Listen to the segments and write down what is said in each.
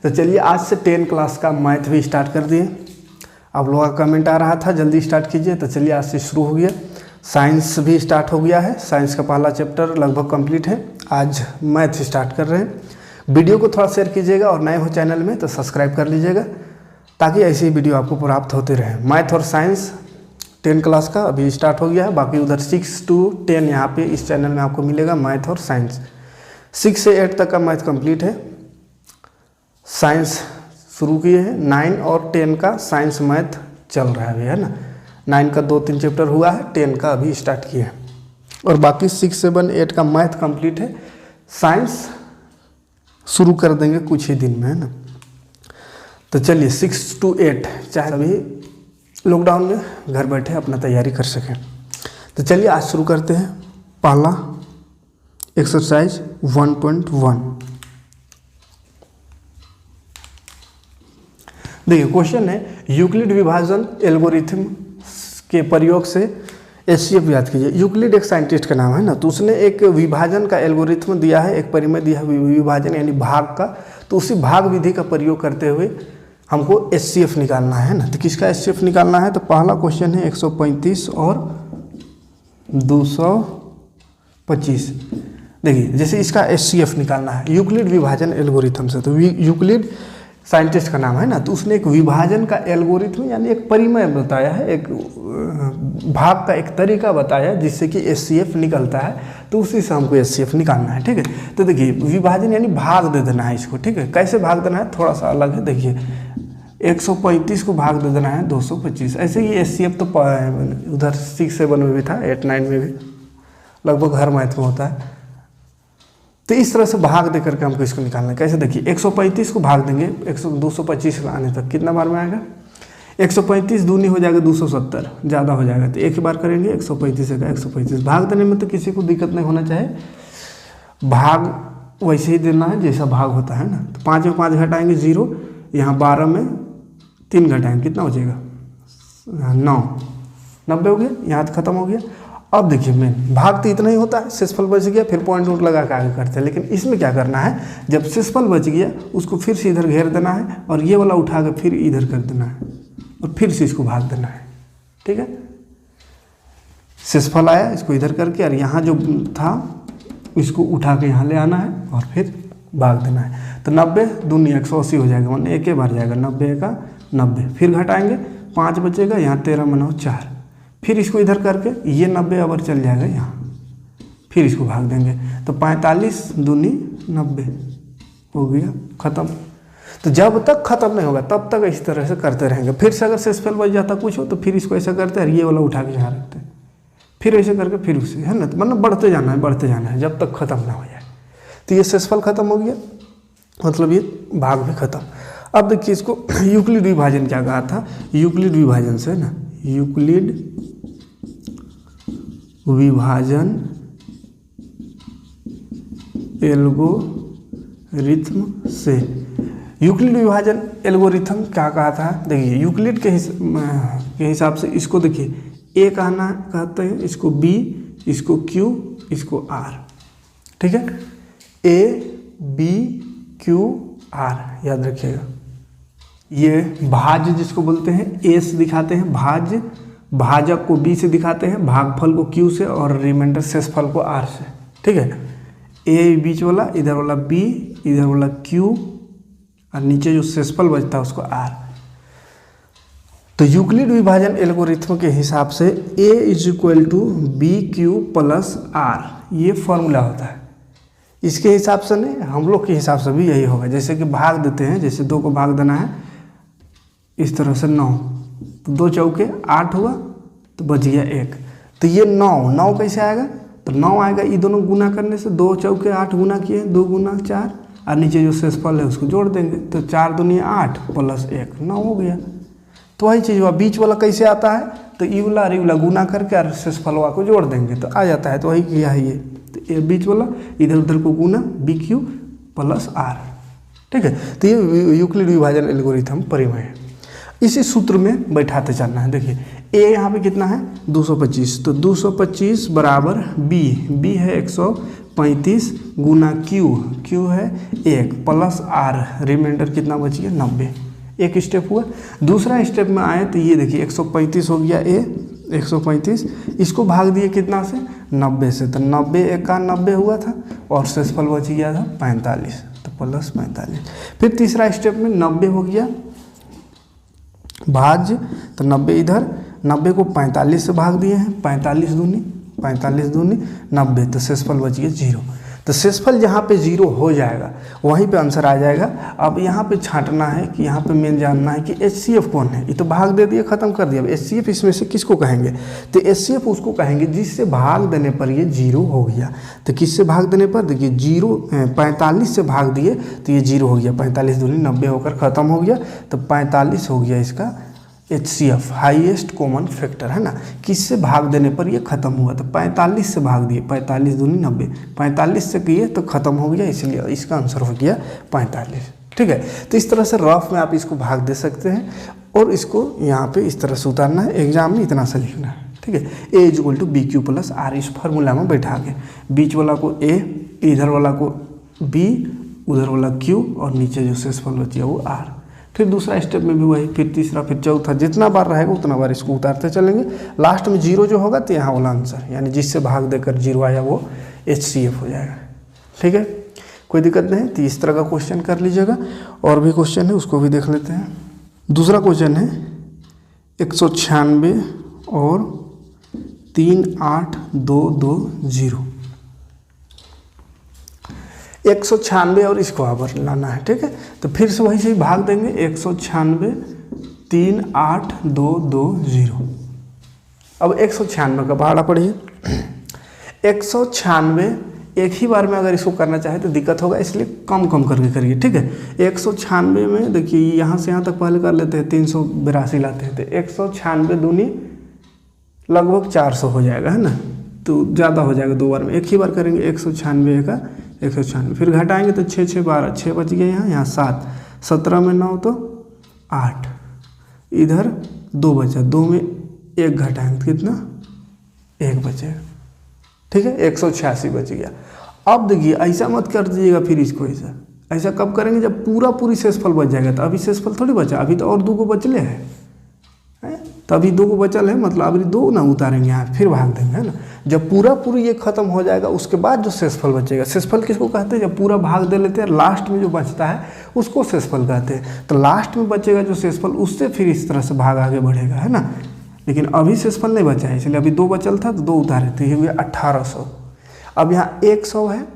तो चलिए आज से 10 क्लास का मैथ भी स्टार्ट कर दिए। आप लोगों का कमेंट आ रहा था जल्दी स्टार्ट कीजिए, तो चलिए आज से शुरू हो गया। साइंस भी स्टार्ट हो गया है, साइंस का पहला चैप्टर लगभग कंप्लीट है। आज मैथ स्टार्ट कर रहे हैं। वीडियो को थोड़ा शेयर कीजिएगा और नए हो चैनल में तो सब्सक्राइब कर लीजिएगा ताकि ऐसी ही वीडियो आपको प्राप्त होते रहे। मैथ और साइंस 10 क्लास का अभी स्टार्ट हो गया है, बाकी उधर 6 to 10 यहाँ पे इस चैनल में आपको मिलेगा मैथ और साइंस। 6 से 8 तक का मैथ कंप्लीट है। साइंस शुरू किए हैं, 9 और 10 का साइंस मैथ चल रहा है अभी, है ना। 9 का 2-3 चैप्टर हुआ है, 10 का अभी स्टार्ट किया है और बाकी 6, 7, 8 का मैथ कंप्लीट है। साइंस शुरू कर देंगे कुछ ही दिन में, है ना। तो चलिए 6 to 8 चाहे अभी लॉकडाउन में घर बैठे अपना तैयारी कर सकें। तो चलिए आज शुरू करते हैं। पहला एक्सरसाइज 1.1। देखिए क्वेश्चन है, यूक्लिड विभाजन एल्गोरिथम के प्रयोग से एचसीएफ याद कीजिए। यूक्लिड एक साइंटिस्ट का नाम है ना, तो उसने एक विभाजन का एल्गोरिथम दिया है, एक परिमेय दिया है विभाजन यानी भाग का। तो उसी भाग विधि का प्रयोग करते हुए हमको एचसीएफ निकालना है ना। तो किसका एचसीएफ निकालना है? तो पहला क्वेश्चन है 135 और 225। देखिए जैसे इसका एचसीएफ निकालना है यूक्लिड विभाजन एल्गोरिथम से, तो यूक्लिड साइंटिस्ट का नाम है ना, तो उसने एक विभाजन का एल्गोरिथम यानी एक परिमेय बताया है, एक भाग का एक तरीका बताया जिससे कि एचसीएफ निकलता है। तो उसी से हमको एचसीएफ निकालना है, ठीक है। तो देखिए विभाजन यानी भाग दे देना है इसको, ठीक है। कैसे भाग देना है थोड़ा सा अलग है। देखिए 135 को भाग दे देना है 225। ऐसे ही एचसीएफ तो उधर 6, 7 में भी था, 8, 9 में भी लगभग हर मैथ में होता है। तो इस तरह से भाग दे करके हमको इसको निकालना है। कैसे? देखिए 135 को भाग देंगे 225 आने तक कितना बार में आएगा? 135 दूनी हो जाएगा 270, ज़्यादा हो जाएगा। तो एक ही बार करेंगे 135 का 135। भाग देने में तो किसी को दिक्कत नहीं होना चाहिए, भाग वैसे ही देना है जैसा भाग होता है ना। तो 5 में 5 घटाएंगे 0, यहाँ 12 में 3 घटाएंगे कितना हो जाएगा? 9, 90 हो गया, यहाँ तो खत्म हो गया। अब देखिए मेन भाग तो इतना ही होता है, शेषफल बच गया, फिर पॉइंट उंट लगा के आगे करते हैं। लेकिन इसमें क्या करना है, जब शेषफल बच गया उसको फिर से इधर घेर देना है और ये वाला उठा के फिर इधर कर देना है और फिर से इसको भाग देना है, ठीक है। शेषफल आया इसको इधर करके और यहाँ जो था इसको उठा के यहाँ ले आना है और फिर भाग देना है। तो 90 दूनी 180 हो जाएगा, मतलब एक ही बार जाएगा 90 का 90। फिर घटाएंगे 5 बचेगा, यहाँ 13 मनाओ 4। फिर इसको इधर करके ये 90 अवर चल जाएगा यहाँ, फिर इसको भाग देंगे। तो 45 दूनी 90 हो गया, ख़त्म। तो जब तक ख़त्म नहीं होगा तब तक इस तरह से करते रहेंगे। फिर से अगर शेषफल बच जाता कुछ हो तो फिर इसको ऐसा करते हैं, ये वाला उठा के यहाँ रखते हैं, फिर ऐसे करके फिर उससे, है ना। तो मतलब बढ़ते जाना है जब तक ख़त्म ना हो जाए। तो ये शेषफल ख़त्म हो गया, मतलब ये भाग भी ख़त्म। अब देखिए इसको यूक्लिड विभाजन क्या कहा था, यूक्लिड विभाजन से ना, यूक्लिड विभाजन एल्गोरिथम से। यूक्लिड विभाजन एल्गोरिथम क्या कहा था? देखिए यूक्लिड के हिसाब से इसको देखिए ए कहते हैं, इसको बी, इसको क्यू, इसको आर, ठीक है। ए बी क्यू आर याद रखिएगा। ये भाज्य जिसको बोलते हैं ए से दिखाते हैं भाज्य, भाजक को बी से दिखाते हैं, भागफल को क्यू से और रिमाइंडर शेषफल को आर से, ठीक है। ए बीच वाला, इधर वाला बी, इधर वाला क्यू और नीचे जो शेषफल बचता है उसको आर। तो यूक्लिड विभाजन एल्गोरिथम के हिसाब से A is equal to B Q plus R, ये फॉर्मूला होता है। इसके हिसाब से नहीं, हम लोग के हिसाब से भी यही होगा। जैसे कि भाग देते हैं, जैसे 2 को भाग देना है इस तरह से 9, तो 2 चौके 8 हुआ तो बच गया 1। तो ये 9 कैसे आएगा? तो 9 आएगा ये दोनों गुना करने से, 2 चौके 8 गुना किए, 2 गुना 4 और नीचे जो शेषफल है उसको जोड़ देंगे। तो 4 दूनी 8 प्लस 1 9 हो गया। तो वही चीज़ हुआ। बीच वाला कैसे आता है? तो ई वाला और ई वाला गुना करके और शेषफलवा को जोड़ देंगे तो आ जाता है। तो वही किया है ये। तो ये बीच वाला इधर उधर को गुना बी क्यू प्लस आर, ठीक है। तो ये यूक्लिड विभाजन एल्गोरिथम परिमेय है। इसी सूत्र में बैठाते चलना है। देखिए ए यहाँ पे कितना है 225, तो 225 बराबर बी है 135 गुना क्यू है 1 प्लस आर, रिमाइंडर कितना बच गया 90। एक स्टेप हुआ। दूसरा स्टेप में आए तो ये देखिए 135 हो गया ए, 135 इसको भाग दिए कितना से 90 से, तो 90 एका 90 हुआ था और शेषफल बच गया था 45, तो प्लस 45। फिर तीसरा स्टेप में 90 हो गया भाज्य, तो 90 इधर, 90 को 45 से भाग दिए हैं, 45 दूनी 90, तो शेषफल बच गया 0। तो शेषफल जहाँ पे 0 हो जाएगा वहीं पे आंसर आ जाएगा। अब यहाँ पे छांटना है कि यहाँ पे मेन जानना है कि HCF कौन है। ये तो भाग दे दिया, खत्म कर दिया। अब HCF इसमें से किसको कहेंगे, तो HCF उसको कहेंगे जिससे भाग देने पर ये 0 हो गया। तो किससे भाग देने पर, देखिए 45 से भाग दिए तो ये 0 हो गया, 45 दूनी 90 होकर ख़त्म हो गया, तो 45 हो गया इसका HCF, हाईएस्ट कॉमन फैक्टर है ना। किससे भाग देने पर ये खत्म हुआ, तो 45 से भाग दिए, 45 दूनी 90, 45 से किए तो खत्म हो गया, इसलिए इसका आंसर हो गया 45। ठीक है, तो इस तरह से रफ में आप इसको भाग दे सकते हैं और इसको यहाँ पे इस तरह से उतारना है। एग्जाम में इतना सा लिखना है। ठीक है, A = BQ + R इस फार्मूला में बैठा के, बीच वाला को A, इधर वाला को B, उधर वाला Q और नीचे जो शेषफल बचा वो R। फिर दूसरा स्टेप में भी वही, फिर तीसरा, फिर चौथा, जितना बार रहेगा उतना बार इसको उतारते चलेंगे। लास्ट में 0 जो होगा तो यहाँ वाला आंसर, यानी जिससे भाग देकर 0 आया वो HCF हो जाएगा। ठीक है, कोई दिक्कत नहीं। तो इस तरह का क्वेश्चन कर लीजिएगा। और भी क्वेश्चन है उसको भी देख लेते हैं। दूसरा क्वेश्चन है 196 और 38220, 196 और इसको आवर लाना है। ठीक है, तो फिर से वही से भाग देंगे, 196 38220। अब 196 का पहाड़ा पढ़िए। 196 एक ही बार में अगर इसको करना चाहे तो दिक्कत होगा, इसलिए कम कम करके करिए। ठीक है, 196 में देखिए यहाँ से यहाँ तक पहले कर लेते हैं, 382 लाते हैं, तो 196 दूनी लगभग 400 हो जाएगा, है ना। तो ज़्यादा हो जाएगा, 2 बार में। एक ही बार करेंगे 196 का 196, फिर घटाएंगे तो 6 6 12, 6 बच गए यहाँ 7, 17 में 9 तो 8, इधर 2 बचा, 2 में 1 घटाएंगे तो कितना 1 बचेगा। ठीक है, 186 बच गया। अब देखिए ऐसा मत कर दीजिएगा फिर इसको, ऐसा कब करेंगे जब पूरी शेषफल बच जाएगा। तो अभी शेषफल थोड़ी बचा, अभी तो और 2 को बचले हैं, तो अभी 2 को बचल है, मतलब अभी 2 ना उतारेंगे यहाँ, फिर भाग देंगे, है ना। जब पूरी ये खत्म हो जाएगा उसके बाद जो शेषफल बचेगा, शेषफल किसको कहते हैं, जब पूरा भाग दे लेते हैं लास्ट में जो बचता है उसको शेषफल कहते हैं। तो लास्ट में बचेगा जो शेषफल, उससे फिर इस तरह से भाग आगे बढ़ेगा, है ना। लेकिन अभी शेषफल नहीं बचा है, इसलिए अभी 2 बचल था तो 2 उतारे, तो ये हुआ 1800। अब यहाँ 100 है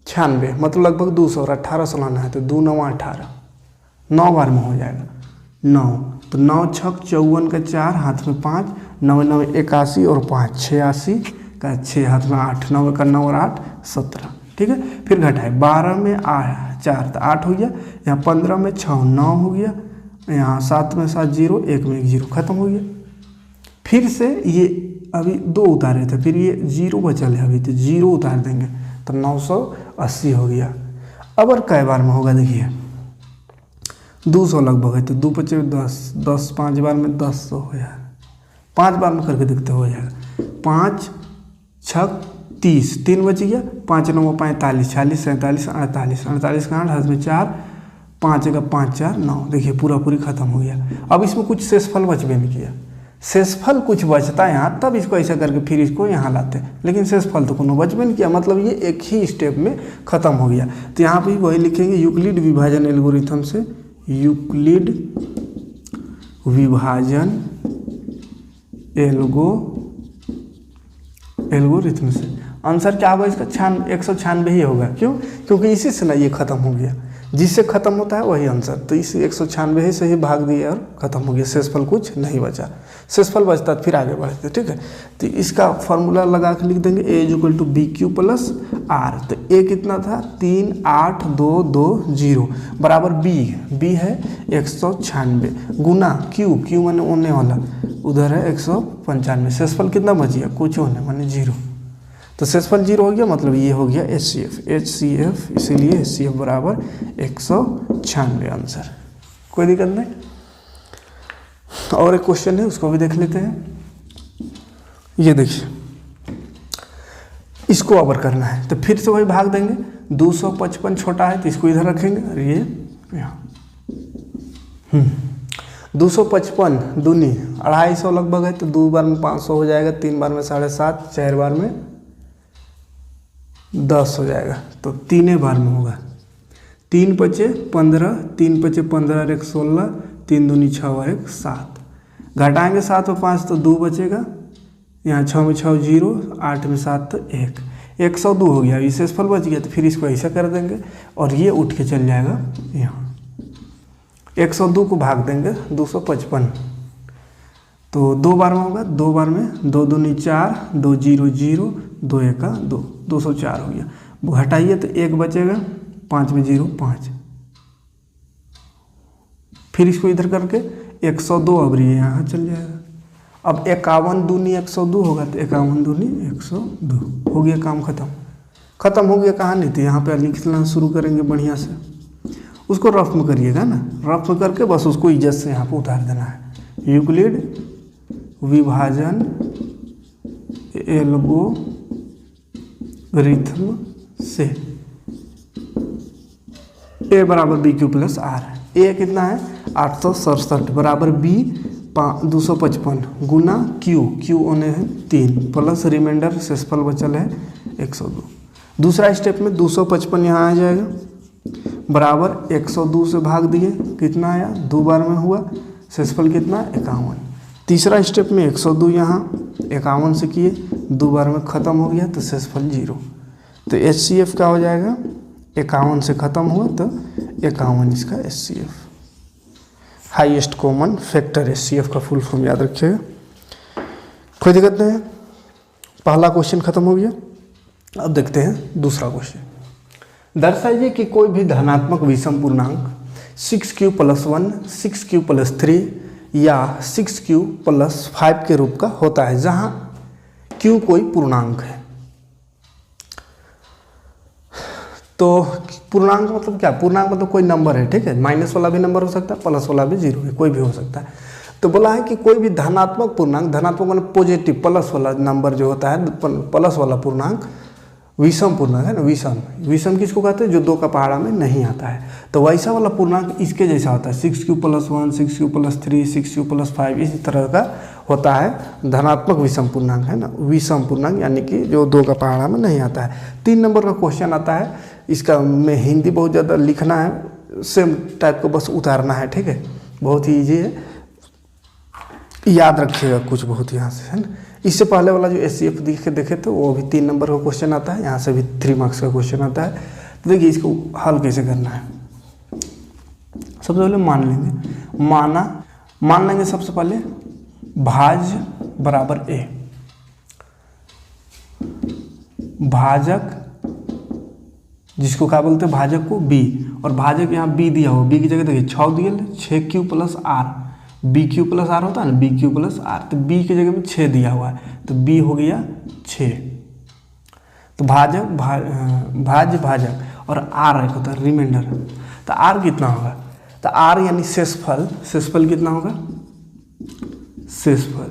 96, मतलब लगभग 200 और 1800 लाना है, तो 2 9 18, 9 बार में हो जाएगा 9, तो 9 6 54 का 4, हाथ में 5, 9 9 81 और 5 86 का 6, हाथ में 8, 9 का 9 और 8 17। ठीक है, फिर घटाए, 12 में 4 तो 8 हो गया, यहाँ 15 में 6 9 हो गया, यहाँ 7 में 7 0, 1 में 1 0, खत्म हो गया। फिर से ये अभी 2 उतारे थे, फिर ये 0 बचल है, अभी तो 0 उतार देंगे तो 980 हो गया। अब और कै बार में होगा, देखिए 200 लगभग है, तो 2 बचे 10, 10 5 बार में 10 हो जाएगा, 5 बार में करके देखते हो जाएगा। 5 6 30, 3 बच गया, 5 9 45, 46 47 48, 48 का 8, हाथ में 4, 5 का 5 4 9, देखिए पूरी खत्म हो गया। अब इसमें कुछ शेषफल बचबे नहीं किया, शेषफल कुछ बचता है यहाँ, तब इसको ऐसा करके फिर इसको यहाँ लाते हैं, लेकिन शेषफल तो कोनो बचबे नहीं किया, मतलब ये एक ही स्टेप में खत्म हो गया। तो यहाँ पे वही लिखेंगे, यूक्लिड विभाजन एल्गोरिथम से, यूक्लिड विभाजन एल्गोरिथम से आंसर क्या होगा इसका, 196 ही होगा। क्यों, क्योंकि इसी से ना ये खत्म हो गया, जिससे खत्म होता है वही आंसर, तो इस 196 से ही भाग दिए और खत्म हो गया, शेषफल कुछ नहीं बचा। शेषफल बचता तो फिर आगे बढ़ते। ठीक है, तो इसका फॉर्मूला लगा के लिख देंगे, A = BQ + R। तो A कितना था 38220 बराबर B है 196 गुना Q माने होने वाला, उधर है 195, शेषफल कितना बच गया, कुछ होने माने 0, तो शेषफल 0 हो गया, मतलब ये हो गया HCF, इसीलिए HCF बराबर 196 आंसर। कोई दिक्कत नहीं। और एक क्वेश्चन है उसको भी देख लेते हैं। ये देखिए इसको अबर करना है तो फिर से वही भाग देंगे। 255 छोटा है तो इसको इधर रखेंगे और ये यहाँ 255 दूनी 250 लगभग है तो 2 बार में 500 हो जाएगा, 3 बार में 7.5, 4 बार में 10 हो जाएगा तो 3 बार में होगा। 3 पचे 15, 3 पचे 15 और 1 16, 3 दूनी 6 और 1 7। घटाएंगे 7 और 5 तो 2 बचेगा, यहाँ 6 में 6 0, 8 में 7 तो 1, 102 हो गया। विशेषफल बच गया तो फिर इसको ऐसा कर देंगे और ये उठ के चल जाएगा यहाँ। 102 को भाग देंगे 255 तो 2 बार में होगा, 2 बार में 2 दूनी 4, 2 0 0, 2 1 2, 204 हो गया। घटाइए तो 1 बचेगा, 5 में 0 5, फिर इसको इधर करके 102 अब ये यहाँ चल जाएगा। अब 51 दूनी 102 होगा तो 51 दूनी 102 हो गया, काम खत्म हो गया कहानी। तो यहाँ पे लिखना शुरू करेंगे बढ़िया से, उसको रफ में करिएगा ना, रफ में करके बस उसको इज्जत से यहाँ पे उतार देना है। यूक्लिड विभाजन एल्गोरिथम से ए बराबर बी क्यू प्लस आर। ए कितना है 867 बराबर बी 255 गुना क्यू, क्यू होने हैं 3 प्लस रिमाइंडर शेषफल बचल है 102। दूसरा स्टेप में 255 यहाँ आ जाएगा बराबर 102 से भाग दिए, कितना आया 2 बार में हुआ, शेषफल कितना 51। तीसरा स्टेप में 102 यहाँ 51 से किए, 2 बार में ख़त्म हो गया तो शेषफल 0। तो HCF क्या हो जाएगा, 51 से ख़त्म हुआ तो 51 इसका HCF, highest common factor. HCF का फुल फॉर्म याद रखिएगा, कोई दिक्कत नहीं है। पहला क्वेश्चन खत्म हो गया। अब देखते हैं दूसरा क्वेश्चन। दर्शाइए कि कोई भी धनात्मक विषम पूर्णांक 6q + 1, 6q + 3 या 6q + 5 के रूप का होता है जहां q कोई पूर्णांक है। तो पूर्णांक मतलब क्या, पूर्णांक मतलब कोई नंबर है, ठीक है, माइनस वाला भी नंबर हो सकता है, प्लस वाला भी 0 है, कोई भी हो सकता है। तो बोला है कि कोई भी धनात्मक पूर्णांक, धनात्मक मतलब पॉजिटिव प्लस वाला नंबर जो होता है, प्लस वाला पूर्णांक विषम पूर्णांक है ना। विषम किसको कहते हैं, जो 2 का पहाड़ा में नहीं आता है। तो वैसा वाला पूर्णांक इसके जैसा होता है, 6q + 1, 6q + 3, 6q + 5 इसी तरह का होता है धनात्मक विषम पूर्णांक, है ना। विषम पूर्णांक यानी कि जो 2 का पहाड़ा में नहीं आता है। 3 नंबर का क्वेश्चन आता है, इसका में हिंदी बहुत ज़्यादा लिखना है, सेम टाइप को बस उतारना है, ठीक है, बहुत ही ईजी है, याद रखिएगा कुछ बहुत यहाँ से, है ना। इससे पहले वाला जो HCF देखे तो वो भी 3 नंबर का क्वेश्चन आता है, यहाँ से भी 3 मार्क्स का क्वेश्चन आता है। तो देखिए इसको हल कैसे करना है। सबसे पहले मान लेंगे, मान लेंगे सबसे पहले भाज्य बराबर A, भाजक जिसको क्या बोलते हैं, भाजक को B, और भाजक यहाँ B दिया हो, B की जगह देखिए 6 दिया, 6q + r, BQ + r होता है ना, BQ + r, तो B की जगह में 6 दिया हुआ है तो B हो गया 6। तो भाजक और R एक होता है रिमाइंडर, तो R कितना होगा, तो R यानी शेषफल कितना होगा, शेषफल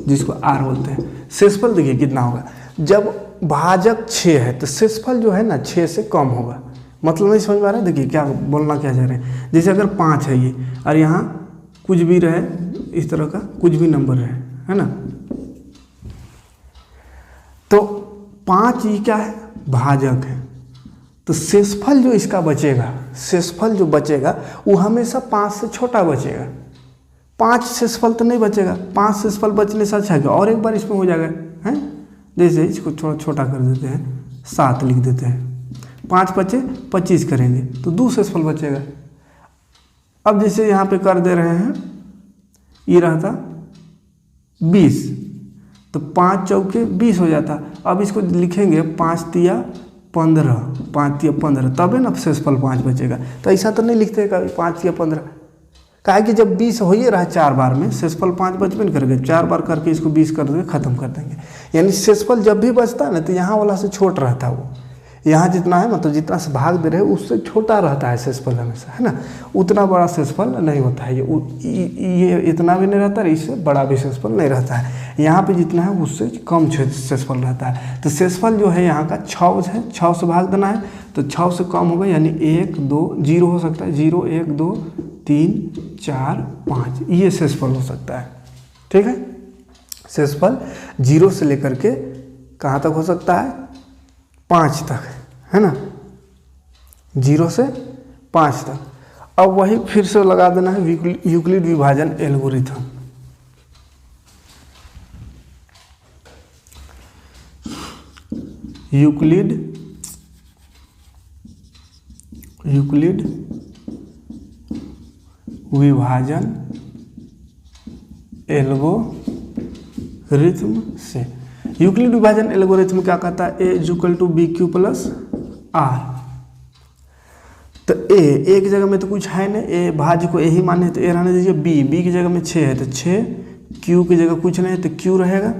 जिसको R बोलते हैं। शेषफल देखिए कितना होगा, जब भाजक 6 है तो शेषफल जो है ना 6 से कम होगा। मतलब नहीं समझ पा रहे, देखिए क्या बोलना क्या चाह रहे हैं। जैसे अगर 5 है ये और यहाँ कुछ भी रहे, इस तरह का कुछ भी नंबर रहे, है ना, तो 5 ये क्या है, भाजक है, तो शेषफल जो इसका बचेगा, शेषफल जो बचेगा वो हमेशा 5 से छोटा बचेगा। 5 शेषफल तो नहीं बचेगा, 5 शेषफल बचने से अच्छा है और एक बार इसमें हो जाएगा, है। जैसे इसको थोड़ा छोटा कर देते हैं, 7 लिख देते हैं, 5 बचे 25 करेंगे तो 2 शेषफल बचेगा। अब जैसे यहाँ पे कर दे रहे हैं, ये रहता 20, तो 5 चौके 20 हो जाता। अब इसको लिखेंगे 5 तिया 15, 5 तिया 15, तब है ना शेषफल 5 बचेगा। तो ऐसा तो नहीं लिखते कभी 5 तिया 15, काहे कि जब 20 हो ही रहा 4 बार में, शेषफल 5 बचबे नहीं करेंगे, 4 बार करके इसको 20 कर देंगे, खत्म कर देंगे। यानी शेषफल जब भी बचता है ना तो यहाँ वाला से छोट रहता है वो, यहाँ जितना है मतलब जितना से भाग दे रहे हैं उससे छोटा रहता है शेषफल हमेशा, है ना, उतना बड़ा शेषफल नहीं होता है। ये इतना भी नहीं रहता है, इससे बड़ा भी शेषफल नहीं रहता है। यहाँ पे जितना है उससे कम शेषफल रहता है। तो शेषफल जो है यहाँ का 6 है, 6 से भाग देना है, तो 6 से कम होगा यानी 1 2 0 हो सकता है, 0 1 2 3 4 5 ये शेषफल हो सकता है। ठीक है, शेषफल 0 से लेकर के कहाँ तक हो सकता है, 5 तक, है ना, 0 से 5 तक। अब वही फिर से लगा देना है यूक्लिड विभाजन एल्गोरिथम। यूक्लिड विभाजन एल्गोरिथम से। यूक्लिड विभाजन एल्गोरिथम क्या कहता है, A equal to B Q plus R. तो ए एक जगह में तो कुछ है नहीं, ए भाज्य को ए ही माने तो ए रहने दीजिए, बी की जगह में 6 है तो 6, क्यू की जगह कुछ नहीं है तो क्यू रहेगा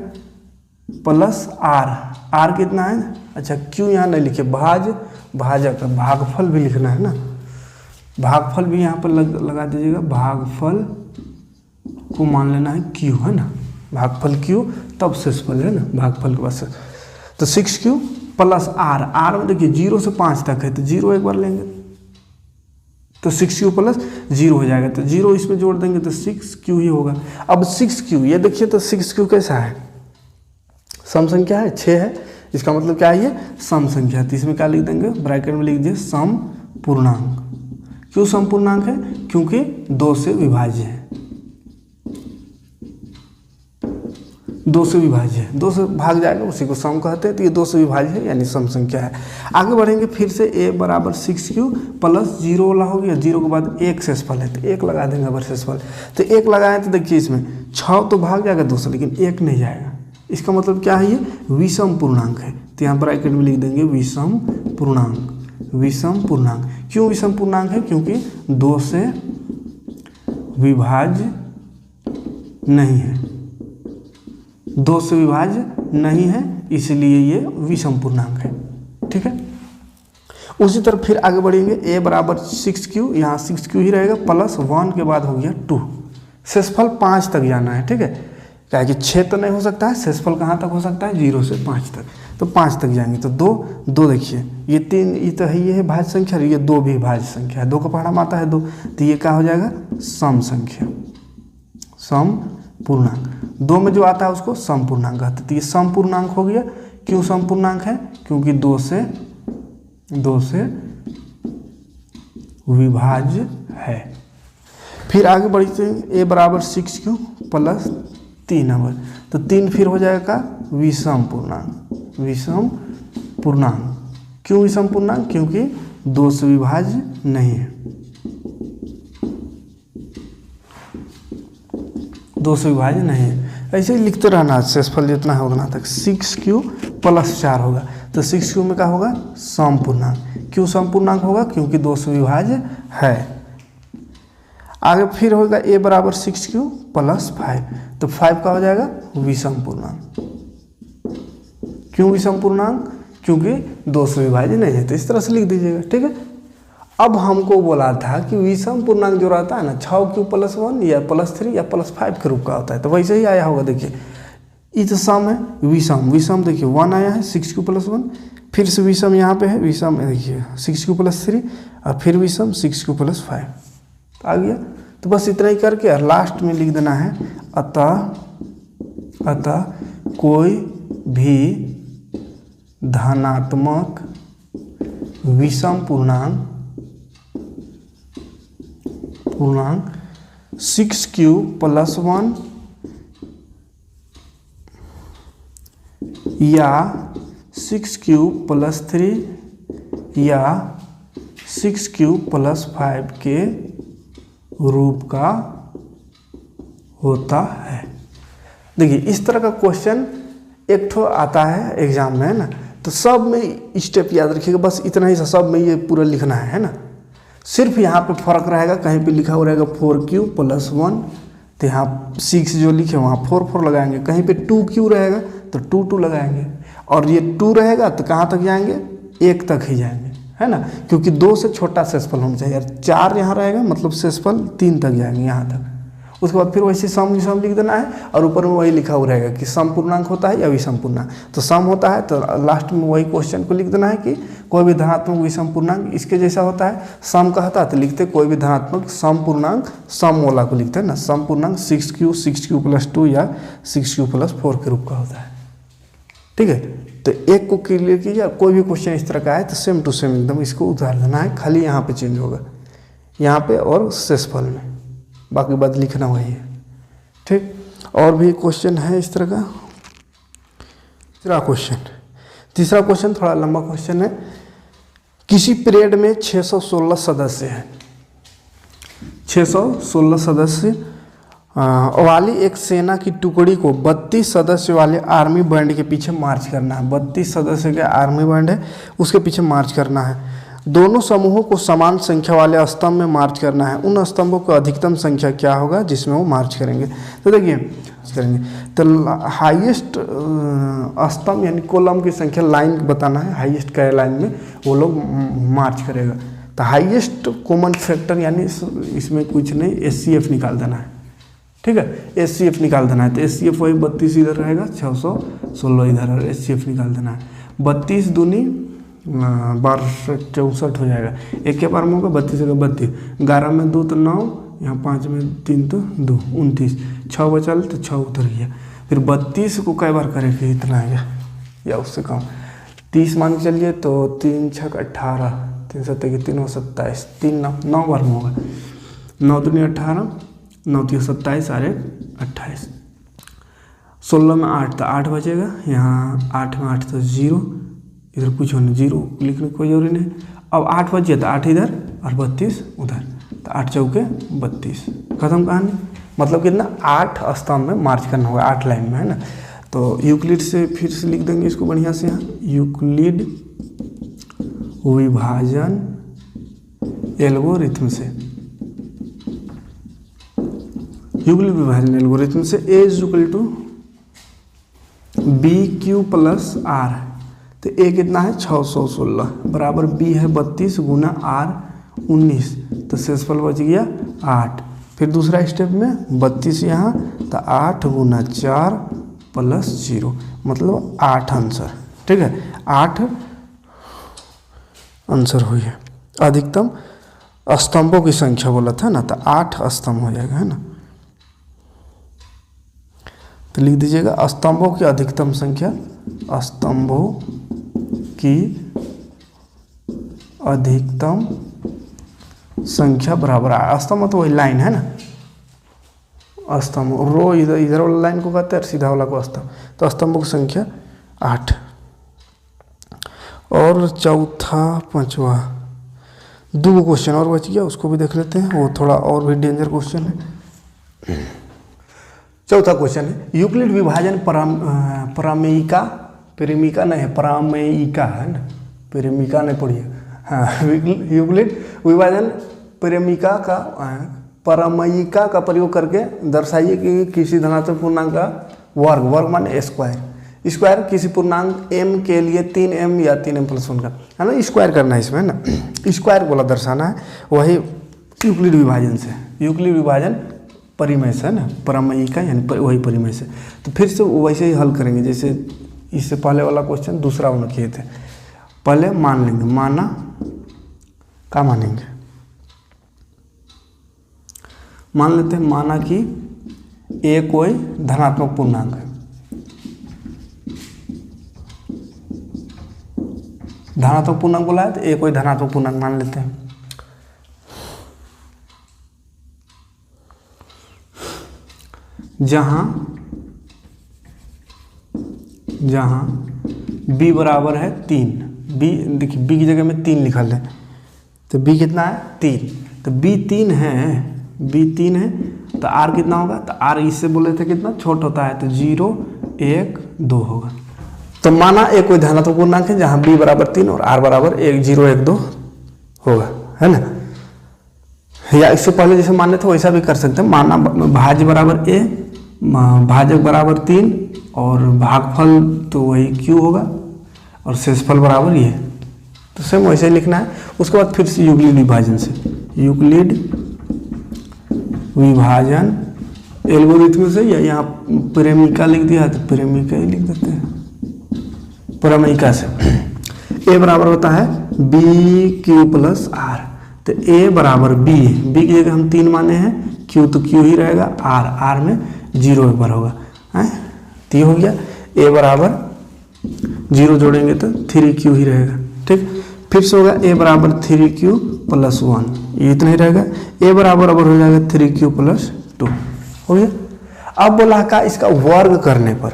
प्लस आर कितना है, अच्छा क्यू यहाँ नहीं लिखे, भाजक भागफल भी लिखना है ना, भागफल भी यहाँ पर लगा दीजिएगा, भागफल को मान लेना है क्यू, है ना, भागफल क्यू तब शेषफल है ना, भागफल के बाद तो 6q प्लस आर में देखिए 0 से 5 तक है तो 0 एक बार लेंगे तो 6q प्लस 0 हो जाएगा, तो 0 इसमें जोड़ देंगे तो 6q ही होगा। अब 6q ये देखिए तो 6q कैसा है, सम संख्या है, 6 है, इसका मतलब क्या है ये सम संख्या है, तो इसमें क्या लिख देंगे, ब्रैकेट में लिख दिए सम पूर्णांक। क्यों सम पूर्णांक है, क्योंकि 2 से विभाज्य है, 2 से विभाज्य है, 2 से भाग जाएगा उसी को सम कहते हैं, तो ये 2 से विभाज्य है यानी सम संख्या है। आगे बढ़ेंगे फिर से a बराबर 6q प्लस 0 वाला हो गया, 0 के बाद 1 शेषफल है तो 1 लगा देंगे अगर शेषफल, तो 1 लगाएं तो देखिए इसमें 6 तो भाग जाएगा 2 से, लेकिन 1 नहीं जाएगा, इसका मतलब क्या है, ये विषम पूर्णांक है, तो यहाँ ब्रैकेट में लिख देंगे विषम पूर्णांक। विषम पूर्णांक क्यों विषम पूर्णांक है, क्योंकि 2 से विभाज्य नहीं है, 2 से विभाज्य नहीं है, इसलिए ये विषम पूर्णांक है। ठीक है, उसी तरह फिर आगे बढ़ेंगे, a बराबर 6q, यहाँ 6q ही रहेगा, प्लस 1 के बाद हो गया 2, शेषफल 5 तक जाना है। ठीक है, क्या है कि 6 तो नहीं हो सकता है, शेषफल कहाँ तक हो सकता है, 0 से 5 तक, तो 5 तक जाएंगे तो 2 देखिए ये 3 ये तो है, ये है भाज्य संख्या, ये 2 भी भाज्य संख्या है, 2 का पहाड़ा आता है 2, तो ये क्या हो जाएगा सम संख्या, सम पूर्णांक। 2 में जो आता है उसको सम पूर्णांक कहते हैं, तो ये सम पूर्णांक हो गया। क्यों सम पूर्णांक है, क्योंकि 2 से विभाज्य है। फिर आगे बढ़ते हैं, a बराबर 6q प्लस 3 नंबर, तो 3 फिर हो जाएगा विषम पूर्णांक। विषम पूर्णांक क्यों विषम पूर्णांक, क्योंकि 2 से विभाज्य नहीं है, 2 से विभाज्य नहीं है। ऐसे ही लिखते रहना, शेषफल जितना होगा ना तक 6q प्लस 4 होगा, तो 6q में क्या होगा सम पूर्णांक। क्यों सम पूर्णांक होगा, क्योंकि 2 से विभाज्य है। आगे फिर होगा a बराबर 6q प्लस 5, तो 5 का हो जाएगा विषम पूर्णांक। क्यों विषम पूर्णांक, क्योंकि 2 से विभाज्य नहीं है, तो इस तरह से लिख दीजिएगा। ठीक है, अब हमको बोला था कि विषम पूर्णांक जो रहता है ना 6q प्लस 1 या प्लस 3 या प्लस 5 के रूप का होता है, तो वैसे ही आया होगा। देखिए ये तो सम है, विषम देखिए 1 आया है 6q प्लस 1, फिर से विषम यहाँ पे है, विषम देखिए 6q प्लस 3 और फिर विषम 6q प्लस 5 आ गया। तो बस इतना ही करके और लास्ट में लिख देना है अतः कोई भी धनात्मक विषम पूर्णांक 6q प्लस 1 या 6q प्लस 3 या 6q प्लस 5 के रूप का होता है। देखिए इस तरह का क्वेश्चन एक ठो आता है एग्जाम में, है ना, तो सब में स्टेप याद रखिएगा, बस इतना ही सब में ये पूरा लिखना है ना। सिर्फ यहाँ पे फर्क रहेगा, कहीं पे लिखा हुआ रहेगा 4q प्लस 1, तो यहाँ 6 जो लिखे वहाँ 4 लगाएंगे, कहीं पे 2q रहेगा तो 2 लगाएंगे, और ये 2 रहेगा तो कहाँ तक जाएंगे 1 तक ही जाएंगे, है ना, क्योंकि 2 से छोटा शेषफल होना चाहिए। 4 यहाँ रहेगा मतलब शेषफल 3 तक जाएंगे यहाँ तक। उसके बाद फिर वैसे सम लिख देना है और ऊपर में वही लिखा हुआ रहेगा कि सम पूर्णांक होता है या विषम पूर्णांक। तो सम होता है तो लास्ट में वही क्वेश्चन को लिख देना है कि कोई भी धनात्मक विषम पूर्णांक इसके जैसा होता है। सम कहता है तो लिखते कोई भी धनात्मक सम पूर्णांक सम वाला को लिखते हैं ना। सम पूर्णांक 6q + 2 या 6q + 4 के रूप का होता है। ठीक है, तो एक को क्लियर कीजिए। कोई भी क्वेश्चन इस तरह का है तो सेम टू सेम एकदम इसको उतार देना है, खाली यहाँ पे चेंज होगा, यहाँ पे और शेषफल में, बाकी बात लिखना वही है। ठीक, और भी क्वेश्चन है इस तरह का। तीसरा क्वेश्चन थोड़ा लंबा क्वेश्चन है। किसी पीरियड में 616 सदस्य हैं, 616 सदस्य वाली एक सेना की टुकड़ी को 32 सदस्य वाले आर्मी बैंड के पीछे मार्च करना है। 32 सदस्य के आर्मी बैंड है, उसके पीछे मार्च करना है। दोनों समूहों को समान संख्या वाले स्तंभ में मार्च करना है। उन स्तंभों की अधिकतम संख्या क्या होगा जिसमें वो मार्च करेंगे? तो देखिए करेंगे तो हाईएस्ट स्तंभ यानी कॉलम की संख्या लाइन बताना है। हाईएस्ट क्या लाइन में वो लोग मार्च करेगा। तो हाईएस्ट कॉमन फैक्टर यानी इसमें कुछ नहीं, HCF निकाल देना है। ठीक है, HCF निकाल देना है। तो HCF वही 32 इधर रहेगा, 616 इधर और HCF निकाल देना है। 32 दूनी 1264 हो जाएगा। एक के बार में होगा 32 का 32, 11 में 2 तो 9, यहाँ 5 में 3 तो 2, 29, 6 बचल तो 6 उतर गया। फिर 32 को कई बार करेंगे इतना है या उससे कम। 30 मान के चलिए तो 3 6 18, 3 7 3 27, 3 9 बार में होगा। 9 दूनी 18, 9 3 27 और 28, 16 में 8 तो 8 बचेगा। यहाँ 8 में 8 तो 0, इधर कुछ होने 0 लिखने की कोई जरूरी नहीं। अब 8 बचे तो 8 इधर और 32 उधर, तो 8 चौके 32, खत्म कहानी। मतलब कितना 8 स्तंभ में मार्च करना होगा, 8 लाइन में, है ना। तो यूक्लिड से फिर से लिख देंगे इसको बढ़िया से। यहाँ यूक्लिड विभाजन एल्गोरिथम से, यूक्लिड विभाजन एल्गोरिथम से A = BQ + R। तो A कितना है 616 बराबर B है 32 गुना R 19, तो शेषफल बच गया 8। फिर दूसरा स्टेप में 32 यहाँ, तो 8 गुना 4 + 0 मतलब 8 आंसर। ठीक है, 8 आंसर हुई है। अधिकतम स्तंभों की संख्या बोला था ना, तो 8 स्तंभ हो जाएगा, है ना। तो लिख दीजिएगा स्तंभों की अधिकतम संख्या, स्तंभों की अधिकतम संख्या बराबर है। स्तंभ तो वही लाइन है ना, स्तंभ रो इधर वाला लाइन को कहते हैं और सीधा वाला को स्तंभ। तो स्तंभों की संख्या 8। और चौथा पांचवा 2 क्वेश्चन और बच गया, उसको भी देख लेते हैं। वो थोड़ा और भी डेंजर क्वेश्चन है। चौथा क्वेश्चन है यूक्लिड विभाजन प्रमेयिका, प्रेमिका नहीं है, प्रमेयिका है ना, प्रेमिका नहीं पढ़िए। हाँ, यूक्लिड विभाजन प्रेमिका का प्रमेयिका का प्रयोग करके दर्शाइए कि किसी धनात्मक पूर्णांक का वर्ग माने स्क्वायर किसी पूर्णांक m के लिए 3m या 3m + 1 का, है ना, स्क्वायर करना है इसमें, है ना। स्क्वायर बोला दर्शाना है, वही यूक्लिड विभाजन से, यूक्लिड विभाजन परिमेय से, है ना, प्रमेयिका यानी वही परिमेय से। तो फिर से वैसे ही हल करेंगे जैसे इससे पहले वाला क्वेश्चन दूसरा उन्होंने किए थे। पहले मान लेंगे, माना क्या मानेंगे, मान लेते हैं माना कि a कोई धनात्मक पूर्णांक है। धनात्मक पूर्णांक बोला है तो a कोई धनात्मक पूर्णांक मान लेते हैं। जहां b बराबर है 3, b देखिए b की जगह में 3 लिखा है, तो b कितना है 3, तो b 3 है, तो r कितना होगा, तो r इससे बोले थे कितना छोटा होता है, तो 0 1 2 होगा। तो माना एक कोई धनात्मक पूर्णांक है जहां b बराबर 3 और r बराबर 1 0 1 2 होगा, है ना। या इससे पहले जैसे माने थे वैसा भी कर सकते हैं। माना भाज्य बराबर a, भाजक बराबर 3 और भागफल तो वही q होगा और शेषफल बराबर ये तो सेम वैसे ही लिखना है। उसके बाद फिर से यूक्लिड विभाजन से, यूक्लिड विभाजन एल्गोरिथम से, या यहाँ प्रेमिका लिख दिया तो प्रेमिका ही लिख देते हैं, प्रमेयिका से। ए बराबर होता है बी क्यू प्लस आर, तो ए बराबर बी की जगह हम 3 माने हैं, क्यू तो क्यू ही रहेगा, आर में 0 एक बार होगा है, तो ये हो गया। ए बराबर 0 जोड़ेंगे तो 3q ही रहेगा, ठीक। फिर से होगा ए बराबर 3q प्लस 1, ये इतना ही रहेगा। ए बराबर हो जाएगा 3q प्लस 2, हो गया। अब बोला का इसका वर्ग करने पर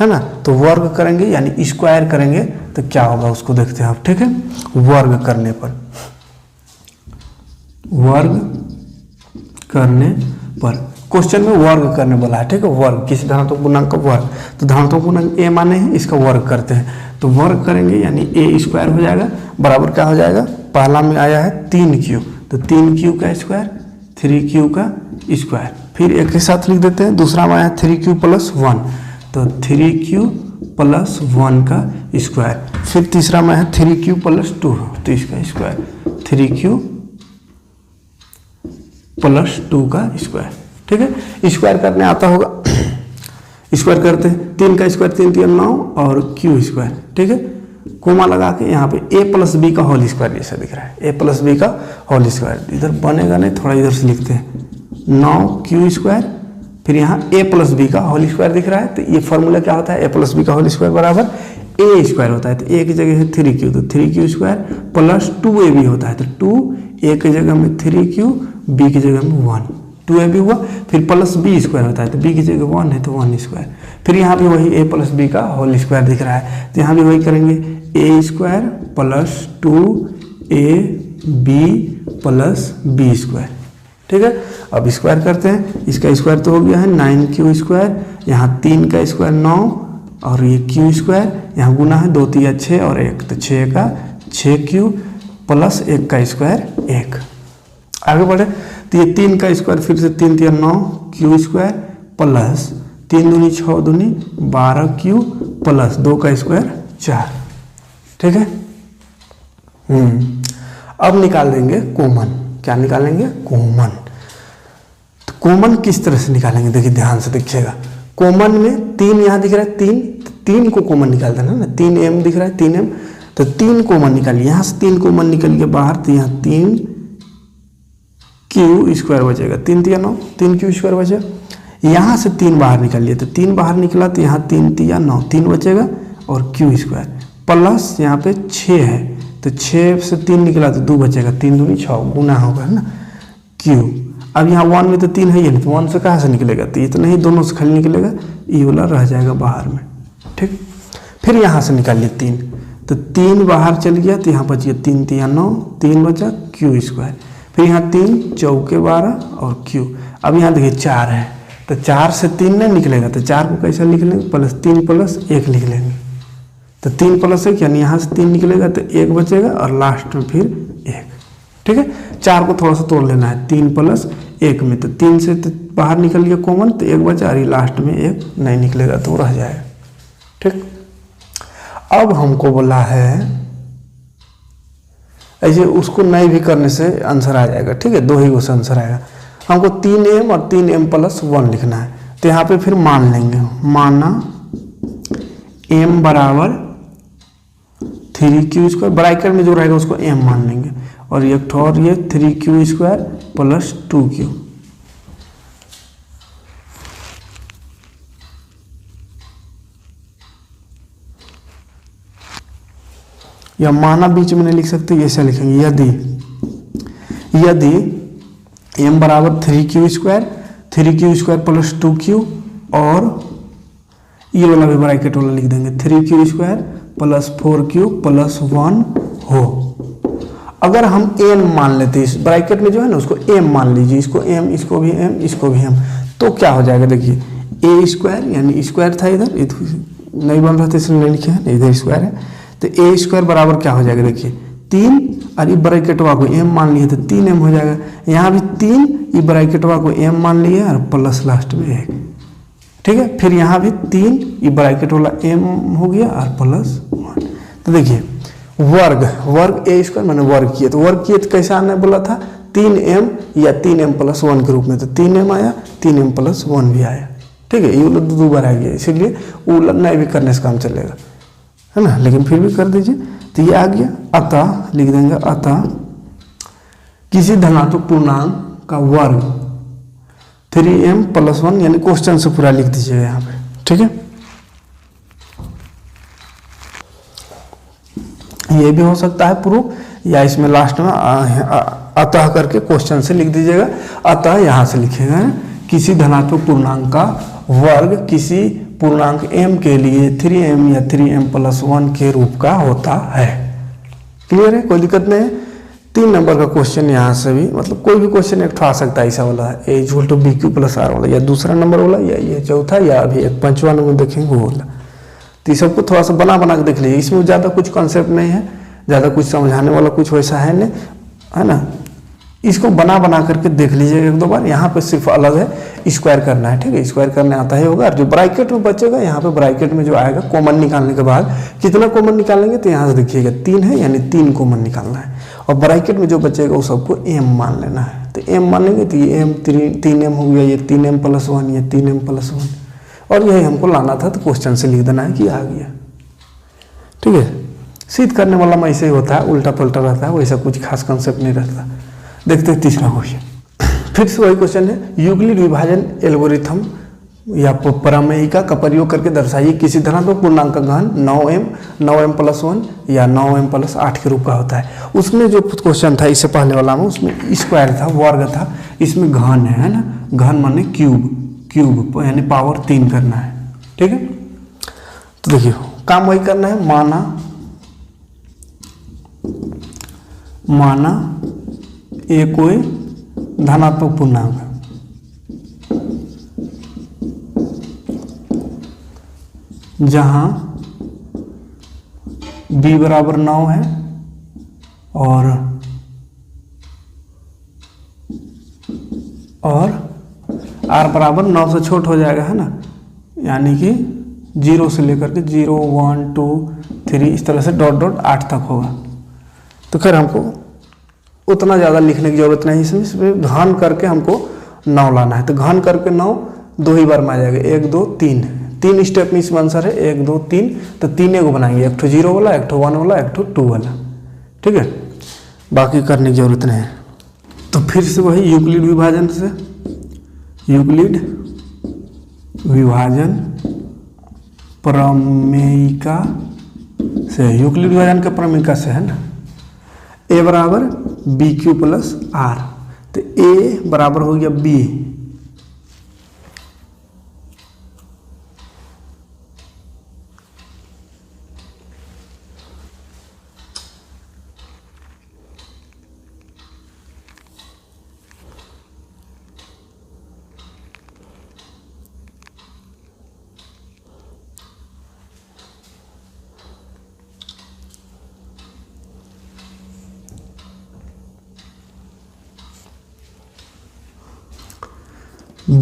है ना, तो वर्ग करेंगे यानी स्क्वायर करेंगे तो क्या होगा उसको देखते हैं आप, ठीक है। वर्ग करने पर क्वेश्चन में वर्ग करने बोला है, ठीक है। वर्ग किसी धनात्मक पूर्णांक का वर्ग, तो धनात्मक पूर्णांक ए माने हैं, इसका वर्ग करते हैं, तो वर्ग करेंगे यानी ए स्क्वायर हो जाएगा, बराबर क्या हो जाएगा, पहला में आया है 3q, तो 3q का स्क्वायर 3q का स्क्वायर, फिर एक के साथ लिख देते हैं। दूसरा में आया 3q प्लस 1, तो 3q प्लस 1 का स्क्वायर, फिर तीसरा में है 3q प्लस 2, तो इसका स्क्वायर 3q प्लस 2 का स्क्वायर, ठीक है। स्क्वायर करने आता होगा, स्क्वायर करते हैं, 3 का स्क्वायर 3 3 9 और q स्क्वायर, ठीक है। कोमा लगा के यहाँ पे a प्लस बी का होल स्क्वायर जैसा दिख रहा है, a प्लस बी का होल स्क्वायर, इधर बनेगा नहीं, थोड़ा इधर से लिखते हैं, 9q स्क्वायर, फिर यहाँ a प्लस बी का होल स्क्वायर दिख रहा है, तो ये फॉर्मूला क्या होता है, a प्लस बी का होल स्क्वायर बराबर a स्क्वायर होता है, तो a की जगह है 3q, तो 3q स्क्वायर प्लस 2ab होता है, तो 2 a की जगह में 3q, b की जगह में 1, 2ab हुआ, फिर प्लस b स्क्वायर होता है, तो b की जगह 1 है तो 1 स्क्वायर, फिर यहाँ भी वही a प्लस बी का होल स्क्वायर दिख रहा है, तो यहाँ भी वही करेंगे, a square plus 2ab plus b square, ठीक है। अब स्क्वायर करते हैं, इसका स्क्वायर तो हो गया है 9q स्क्वायर, यहाँ 3 का स्क्वायर 9 और ये q स्क्वायर, यहाँ गुना है 2 3 6 और 1, तो 6 का 6q प्लस 1 का स्क्वायर 1। आगे बढ़े तो ये 3 का स्क्वायर, फिर से 3 3 9 q स्क्वायर प्लस 3 दूनी 6 दूनी 12q प्लस 2 का स्क्वायर 4, ठीक है। अब निकाल देंगे कॉमन, क्या निकालेंगे, कॉमन। तो कॉमन किस तरह से निकालेंगे, देखिए ध्यान से देखिएगा। कॉमन में 3 यहाँ दिख रहा है, 3 को कॉमन निकाल देना ना, 3m दिख रहा है 3m, तो 3 कॉमन निकालिए, यहाँ से 3 कॉमन निकल के बाहर, तो यहाँ 3q स्क्वायर बचेगा, 3 3 9 3q स्क्वायर बचेगा। यहाँ से 3 बाहर निकालिए, तो 3 बाहर निकला तो यहाँ 3 3 9 3 बचेगा और q स्क्वायर प्लस यहाँ पे 6 है, तो 6 से 3 निकला तो 2 बचेगा, 3 दूनी 6 गुना होगा है ना, q। अब यहाँ 1 में तो 3 है ही नहीं, तो 1 से कहाँ से निकलेगा, तो ये तो नहीं, दोनों से खाली निकलेगा, ये वाला रह जाएगा बाहर में, ठीक। फिर यहाँ से निकालिए 3, तो 3 बाहर चल गया, तो यहाँ बचिए 3 3 9 3 बचा q स्क्वायर, फिर यहाँ 3 चौके 12 और q। अब यहाँ देखिए 4 है, तो 4 से 3 नहीं निकलेगा, तो 4 को कैसे लिख लेंगे, प्लस 3 प्लस 1 लिख लेंगे, तो 3 प्लस 1 यानी यहाँ से 3 निकलेगा तो 1 बचेगा और लास्ट में फिर 1, ठीक है। 4 को थोड़ा सा तोड़ लेना है, 3 प्लस 1 में, तो 3 से तो बाहर निकल गया कॉमन, तो 1 बचा और लास्ट में 1 नहीं निकलेगा तो रह जाएगा, ठीक। अब हमको बोला है ऐसे, उसको नहीं भी करने से आंसर आ जाएगा, ठीक है, 2 ही से आंसर आएगा। हमको 3m और 3m प्लस 1 लिखना है, तो यहाँ पे फिर मान लेंगे, माना m बराबर 3q स्क्वायर, ब्रैकेट में जो रहेगा उसको m मान लेंगे, और एक ठो और ये 3q स्क्वायर प्लस 2q, या माना बीच में नहीं लिख सकते, ऐसा लिखेंगे, यदि m बराबर 3q स्क्वायर प्लस 2q, और ये वाला भी ब्रैकेट वाला लिख देंगे, 3q square plus 4q plus 1 हो। अगर हम n मान लेते हैं, इस ब्रैकेट में जो है ना उसको m मान लीजिए, इसको m, इसको भी m, इसको भी m, तो क्या हो जाएगा, देखिए a स्क्वायर, यानी स्क्वायर था इधर नहीं बन रहा था इसलिए नहीं लिखे हैं, इधर स्क्वायर है, तो a स्क्वायर बराबर क्या हो जाएगा, देखिए 3 और ये ब्रैकेटवा को m मान लिए तो 3m हो जाएगा, यहाँ भी 3, ये ब्रैकेटवा को m मान लिए और प्लस लास्ट में 1, ठीक है। फिर यहाँ भी 3, ये ब्रैकेट वाला m हो गया और प्लस 1, तो देखिए वर्ग, वर्ग ए स्क्वायर मैंने वर्ग किए, तो वर्ग किए तो कैसे आने बोला था 3m या 3m+1 के रूप में, तो 3m आया, 3m+1 भी आया, ठीक है। ये उलट दो बार आ गया, इसीलिए उलट नहीं भी करने से काम चलेगा, है ना, लेकिन फिर भी कर दीजिए। तो ये आ गया, अतः लिख देंगे, अतः किसी धनात्मक पूर्णांक का वर्ग 3m+1, यानी क्वेश्चन से पूरा लिख दीजिएगा यहाँ पे, ठीक है। ये भी हो सकता है प्रूफ, या इसमें लास्ट में अतः करके क्वेश्चन से लिख दीजिएगा। अतः यहाँ से लिखेगा किसी धनात्मक पूर्णांक का वर्ग किसी पूर्णांक m के लिए 3m या 3m+1 के रूप का होता है। क्लियर है, कोई दिक्कत नहीं है। 3 नंबर का क्वेश्चन यहाँ से भी, मतलब कोई भी क्वेश्चन एक आ सकता है, ऐसा वाला है a=bq+r वाला, या दूसरा नंबर वाला, या ये चौथा, या अभी एक 5वां नंबर देखेंगे वो वाला। तो ये सबको थोड़ा सा बना बना के देख लीजिए, इसमें ज़्यादा कुछ कॉन्सेप्ट नहीं है, ज़्यादा कुछ समझाने वाला कुछ वैसा है नहीं, है ना। इसको बना बना करके देख लीजिएगा एक दो बार। यहाँ पे सिर्फ अलग है स्क्वायर करना है, ठीक है, स्क्वायर करने आता ही होगा। और जो ब्रैकेट में बचेगा, यहाँ पे ब्रैकेट में जो आएगा कॉमन निकालने के बाद कितना कॉमन निकालेंगे, तो यहाँ से देखिएगा 3 है, यानी 3 कॉमन निकालना है, और ब्रैकेट में जो बचेगा वो सबको m मान लेना है। तो m मानेंगे तो ये m 3m हो गया, ये 3m+1, ये 3m+1, और यही हमको लाना था, तो क्वेश्चन से लिख देना है कि आ गया, ठीक है। सिद्ध करने वाला में ऐसे ही होता है, उल्टा पलटा रहता है, वैसा कुछ खास कंसेप्ट नहीं रहता। देखते हैं तीसरा क्वेश्चन, फिर से वही क्वेश्चन है। यूक्लिड विभाजन एल्गोरिथम या प्रमेयिका का प्रयोग करके दर्शाइए किसी धनात्मक पूर्णांक का घन 9m+1 या 9m+8 के रूप का होता है। उसमें जो क्वेश्चन था इससे पहले वाला में, उसमें स्क्वायर था, वर्ग था, इसमें घन है ना, घन माने क्यूब यानी पावर 3 करना है, ठीक है। तो देखिए काम वही करना है, माना ये कोई धनात्मक पूर्णांक है, जहां b बराबर 9 है और r बराबर 9 से छोट हो जाएगा, है ना, यानी कि 0 से लेकर के 0, 1, 2, 3 इस तरह से डॉट डॉट 8 तक होगा। तो खैर हमको उतना ज़्यादा लिखने की जरूरत नहीं, इसमें घन करके हमको 9 लाना है। तो घन करके 9 दो ही बार में आ जाएगा, 1, 2, 3 स्टेप में इसमें आंसर है, 1, 2, 3। तो 3 को बनाएंगे, एक ठो 0 वाला, एक ठो 1 वाला, एक ठो 2 वाला, ठीक है, बाकी करने की जरूरत नहीं है। तो फिर से वही यूक्लिड विभाजन से, यूक्लिड विभाजन प्रमेयिका से, यूक्लिड विभाजन के प्रमेयिका से, है ना, a बराबर bq+r, तो a बराबर हो गया b,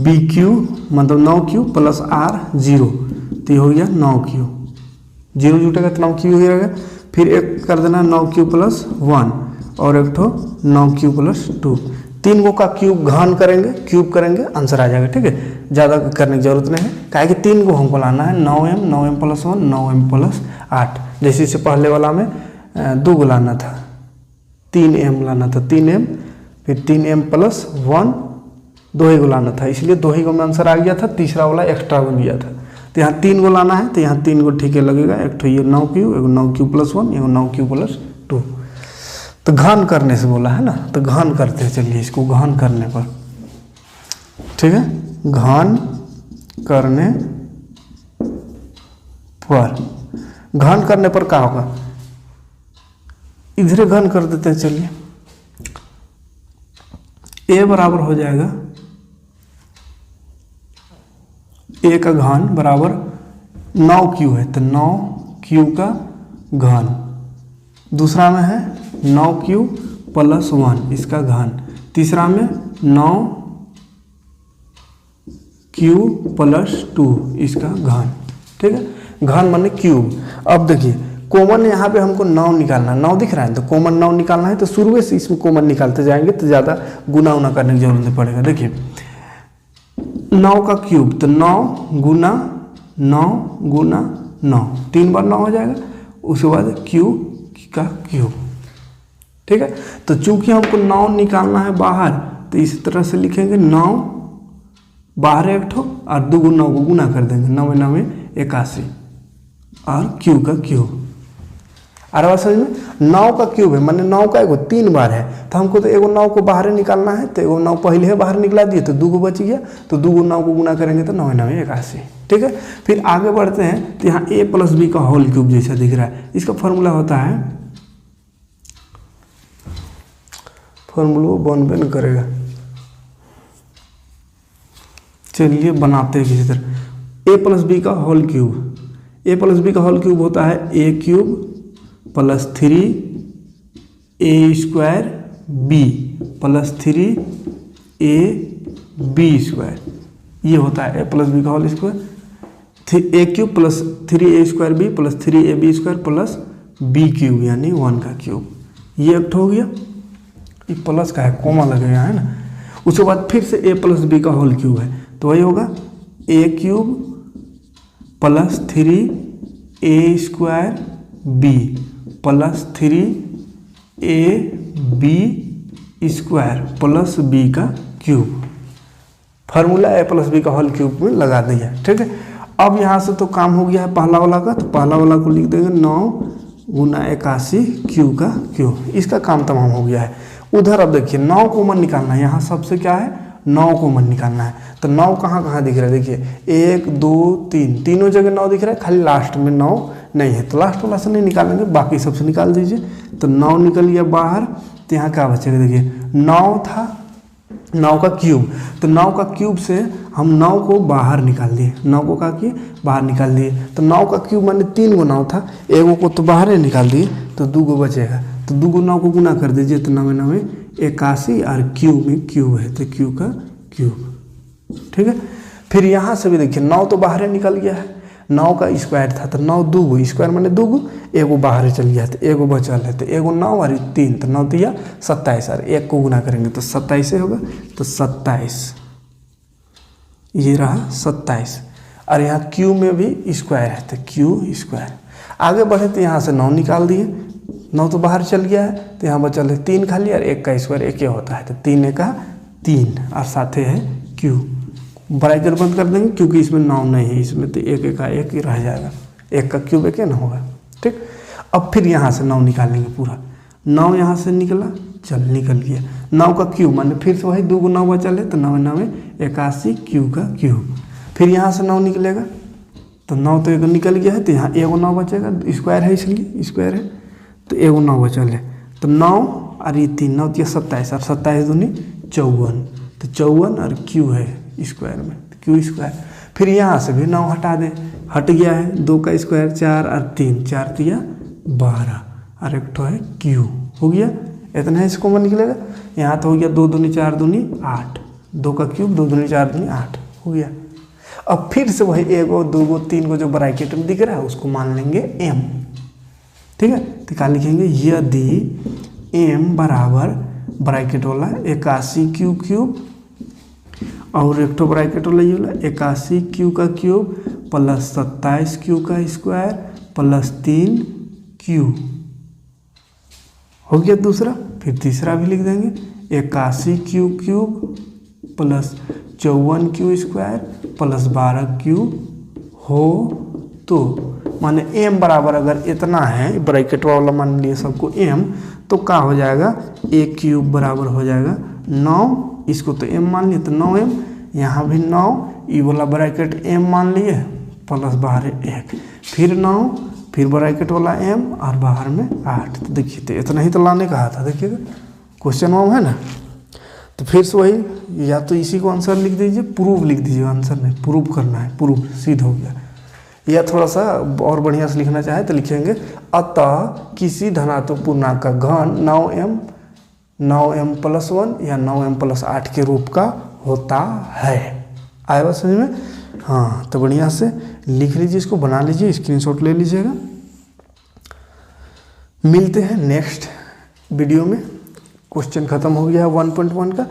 BQ मतलब 9q+r 0, तो ये हो गया 9q, 0 जुटेगा तो 9q ही रहेगा। फिर एक कर देना 9q+1 और एक ठो 9q+2, 3 को का क्यूब घन करेंगे, क्यूब करेंगे, आंसर आ जाएगा, ठीक है। ज़्यादा करने की जरूरत नहीं है, काहे कि 3 को हमको लाना है, 9m, 9m+1, 9m+8। जैसे इससे पहले वाला में 2 को लाना था, 3m लाना था, 3m, फिर 3m+1 2 ही को लाना था, इसलिए 2 ही को में आंसर आ गया था, तीसरा वाला एक्स्ट्रा बन गया था। तो यहाँ 3 को लाना है, तो यहाँ 3 को ठीक है लगेगा, एक तो ये 9q, एक 9q+1, एक 9q+2। तो घन करने से बोला है ना, तो घन करते हैं, चलिए इसको घन करने पर, ठीक है, घन करने पर क्या होगा, इधर घन कर देते हैं। चलिए a बराबर हो जाएगा, a का घन बराबर 9q है, तो 9q का घन, दूसरा में है 9q+1 इसका घन, तीसरा में 9q+2 इसका घन, ठीक है। घन माने क्यूब। अब देखिए कॉमन यहाँ पे हमको 9 निकालना है, 9 दिख रहा है तो कॉमन 9 निकालना है, तो शुरू से इसमें कॉमन निकालते जाएंगे तो ज़्यादा गुना उना करने की जरूरत नहीं पड़ेगा। देखिए 9 का क्यूब, तो 9 गुना 9, 3 बार 9 हो जाएगा, उसके बाद क्यूब का क्यूब। ठीक है, तो चूंकि हमको 9 निकालना है बाहर, तो इसी तरह से लिखेंगे 9 बाहर एक ठो और 2 9 को गुना कर देंगे, 9 9 81 और क्यूब का क्यूब। आ रहा समझ में, 9 का क्यूब है माने 9 का एगो 3 बार है, तो हमको तो एगो 9 को बाहर निकालना है, तो एगो 9 पहले है बाहर निकला दिए तो 2 बच गया, तो 2 9 को गुना करेंगे तो 9 9 81। ठीक है, फिर आगे बढ़ते हैं तो यहाँ a + b का होल क्यूब जैसा दिख रहा है, इसका फॉर्मूला होता है, फॉर्मूला बनबे न करेगा, चलिए बनाते हैं किसी तरह। a + b का होल क्यूब, a + b का होल क्यूब होता है a³ + 3a² b + 3ab², ये होता है a + b का whole square. a³ + 3a² b + 3ab² + b³ यानी 1 का क्यूब, ये एक हो गया, ये प्लस का है कोमा लगेगा है ना। उसके बाद फिर से a + b का होल क्यूब है, तो वही होगा a³ + 3a² b + 3ab² + b का क्यूब। फार्मूला a + b का होल क्यूब में लगा दिया। ठीक है, अब यहाँ से तो काम हो गया है पहला वाला का, तो पहला वाला को लिख देंगे 9 गुना 81 क्यूब का क्यूब, इसका काम तमाम हो गया है। उधर अब देखिए 9 कॉमन निकालना है, यहाँ सबसे क्या है 9 कॉमन निकालना है, तो 9 कहाँ कहाँ दिख रहा है, देखिए 1 2 3 तीनों जगह 9 दिख रहा है, खाली लास्ट में 9 नहीं है, तो लास्ट वाला से नहीं निकालेंगे, बाकी सबसे निकाल दीजिए। तो 9 निकल गया बाहर, तो यहाँ क्या बचेगा, देखिए 9 था 9 का क्यूब, तो 9 का क्यूब से हम 9 को बाहर निकाल दिए, 9 को क्या किए बाहर निकाल दिए, तो 9 का क्यूब माने 3 गो 9 था, एगो को तो बाहर ही निकाल दिए, तो 2 गो बचेगा, तो 2 को 9 को गुना कर दीजिए, तो 9 9 81 और क्यूब में क्यूब है, तो क्यूब का क्यूब। ठीक है, फिर यहाँ से भी देखिए 9 तो बाहर निकल गया है, 9 का स्क्वायर था, तो 9 2 गो स्क्वायर माने 2 गो, एगो बाहर चल गया, तो एगो बचल है, तो एगो 9 और 3, तो 9 दिया 27 और 1 को गुना करेंगे तो 27 होगा, तो 27 ये रहा 27, और यहाँ क्यू में भी स्क्वायर है, तो क्यू स्क्वायर। आगे बढ़े तो यहाँ से 9 निकाल दिए, 9 तो बाहर चल गया है, तो यहाँ बचल है 3 खाली, और 1 का स्क्वायर 1 होता है, तो 3 1 3 और साथे है क्यू, ब्रैकेट बंद कर देंगे क्योंकि इसमें 9 नहीं है, इसमें तो 1 1 1 ही रह जाएगा, 1 का क्यूब 1 ना होगा। ठीक, अब फिर यहाँ से 9 निकालेंगे पूरा, 9 यहाँ से निकला, चल निकल गया, 9 का क्यूब माने फिर से वही 2 को 9 बचल है, तो 9 9 81 क्यूब का क्यूब। फिर यहाँ से 9 निकलेगा, तो 9 तो एगो निकल गया है, तो यहाँ एगो 9 बचेगा, स्क्वायर है इसलिए स्क्वायर है, तो एगो 9 बचल है, तो 9 और ये 3 9 तो 27 और 27 दूनी 54, तो 54 और क्यू है स्क्वायर में, क्यू स्क्वायर। फिर यहाँ से भी 9 हटा दें, हट गया है, 2 का स्क्वायर 4 और 3 4 3 12 और एक तो है क्यू, हो गया इतना है, इसको कॉमन निकलेगा। यहाँ तो हो गया 2 दूनी 4 दूनी 8, 2 का क्यूब 2 दूनी 4 दूनी 8 हो गया। अब फिर से वही 1 2 3 को जो ब्रैकेट में दिख रहा है उसको मान लेंगे m। ठीक है, तो क्या लिखेंगे, यदि m बराबर ब्रैकेट वाला 81 क्यू क्यूब और एक तो ब्रैकेट वाला ये वाला 81 क्यू का क्यूब प्लस 27 क्यू का स्क्वायर प्लस 3 क्यू हो गया दूसरा। फिर तीसरा भी लिख देंगे 81 Q cube plus 54 Q square plus 12 Q हो, तो माने m बराबर अगर इतना है ब्रैकेट वाला मान लिए सबको m, तो क्या हो जाएगा, a क्यूब बराबर हो जाएगा 9, इसको तो m मान लिए तो 9m, यहाँ भी 9, ये वाला ब्रैकेट m मान लिए प्लस बाहर 1, फिर 9, फिर ब्रैकेट वाला m और बाहर में 8। तो देखिए तो इतना ही तो लाने कहा था, देखिएगा क्वेश्चन में है ना। तो फिर से वही, या तो इसी को आंसर लिख दीजिए, प्रूव लिख दीजिए, आंसर नहीं प्रूव करना है, प्रूव सीध हो गया। या थोड़ा सा और बढ़िया से लिखना चाहे तो लिखेंगे, अतः किसी धनात्मक पूर्णांक का घन 9m प्लस 1 या 9m प्लस 8 के रूप का होता है। आया बात समझ में? हाँ, तो बढ़िया से लिख लीजिए, इसको बना लीजिए, स्क्रीनशॉट ले लीजिएगा। मिलते हैं नेक्स्ट वीडियो में। क्वेश्चन खत्म हो गया है 1.1 का।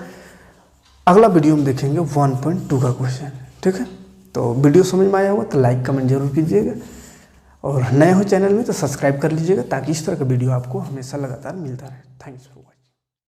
अगला वीडियो में देखेंगे 1.2 का क्वेश्चन। ठीक है, तो वीडियो समझ में आया होगा तो लाइक कमेंट जरूर कीजिएगा, और नए हो चैनल में तो सब्सक्राइब कर लीजिएगा ताकि इस तरह का वीडियो आपको हमेशा लगातार मिलता रहे। Thanks for watching.